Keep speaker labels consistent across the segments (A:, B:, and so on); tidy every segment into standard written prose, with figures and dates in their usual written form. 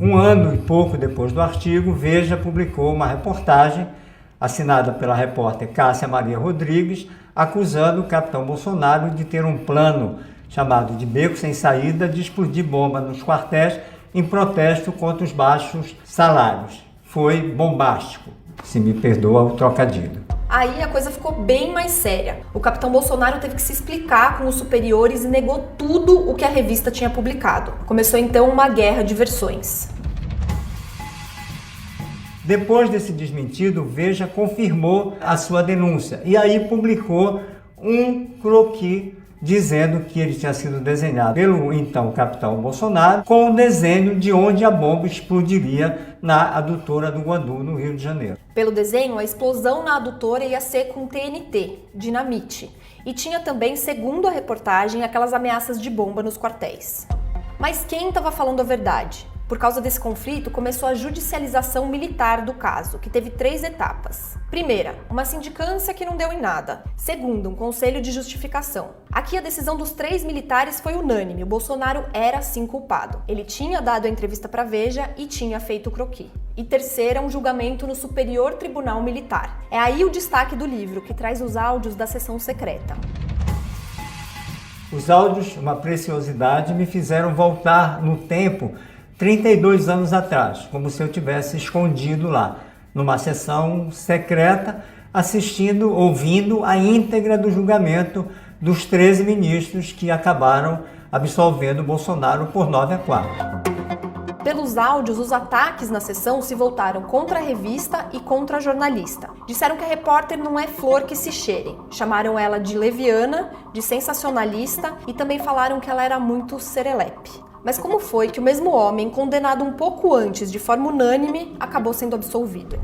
A: Um ano e pouco depois do artigo, Veja publicou uma reportagem assinada pela repórter Cássia Maria Rodrigues, acusando o capitão Bolsonaro de ter um plano chamado de beco sem saída de explodir bomba nos quartéis em protesto contra os baixos salários. Foi bombástico, se me perdoa o trocadilho.
B: Aí a coisa ficou bem mais séria. O capitão Bolsonaro teve que se explicar com os superiores e negou tudo o que a revista tinha publicado. Começou então uma guerra de versões.
A: Depois desse desmentido, Veja confirmou a sua denúncia e aí publicou um croquis dizendo que ele tinha sido desenhado pelo então capitão Bolsonaro com o desenho de onde a bomba explodiria na adutora do Guandu, no Rio de Janeiro.
B: Pelo desenho, a explosão na adutora ia ser com TNT, dinamite, e tinha também, segundo a reportagem, aquelas ameaças de bomba nos quartéis. Mas quem estava falando a verdade? Por causa desse conflito, começou a judicialização militar do caso, que teve 3 etapas. Primeira, uma sindicância que não deu em nada. Segunda, um conselho de justificação. Aqui a decisão dos 3 militares foi unânime, o Bolsonaro era sim culpado. Ele tinha dado a entrevista para Veja e tinha feito o croquis. E terceira, um julgamento no Superior Tribunal Militar. É aí o destaque do livro, que traz os áudios da sessão secreta.
A: Os áudios, uma preciosidade, me fizeram voltar no tempo 32 anos atrás, como se eu tivesse escondido lá, numa sessão secreta, assistindo, ouvindo a íntegra do julgamento dos 13 ministros que acabaram absolvendo Bolsonaro por 9-4.
B: Pelos áudios, os ataques na sessão se voltaram contra a revista e contra a jornalista. Disseram que a repórter não é flor que se cheire. Chamaram ela de leviana, de sensacionalista e também falaram que ela era muito serelepe. Mas como foi que o mesmo homem, condenado um pouco antes de forma unânime, acabou sendo absolvido?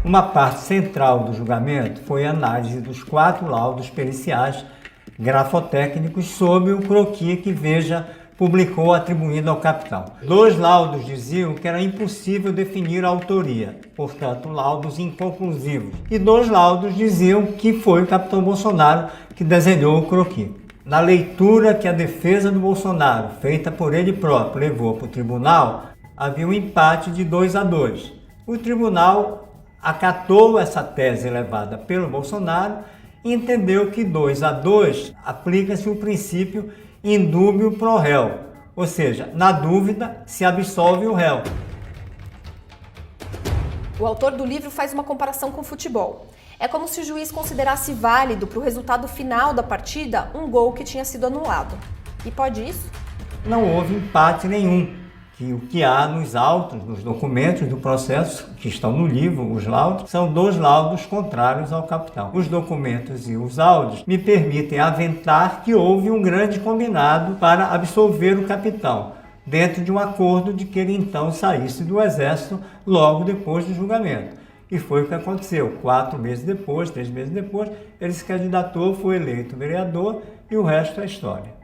A: Uma parte central do julgamento foi a análise dos 4 laudos periciais grafotécnicos sobre o croquis que Veja publicou atribuindo ao capitão. 2 laudos diziam que era impossível definir a autoria, portanto, laudos inconclusivos. E 2 laudos diziam que foi o capitão Bolsonaro que desenhou o croquis. Na leitura que a defesa do Bolsonaro, feita por ele próprio, levou para o tribunal, havia um empate de 2-2. O tribunal acatou essa tese levada pelo Bolsonaro e entendeu que 2-2 aplica-se o princípio in dubio pro réu, ou seja, na dúvida se absolve o réu.
B: O autor do livro faz uma comparação com futebol. É como se o juiz considerasse válido para o resultado final da partida um gol que tinha sido anulado. E pode isso?
A: Não houve empate nenhum. O que há nos autos, nos documentos do processo, que estão no livro, os laudos, são 2 laudos contrários ao capitão. Os documentos e os áudios me permitem aventar que houve um grande combinado para absolver o capitão, dentro de um acordo de que ele então saísse do exército logo depois do julgamento. E foi o que aconteceu. 4 meses depois, 3 meses depois, ele se candidatou, foi eleito vereador e o resto é história.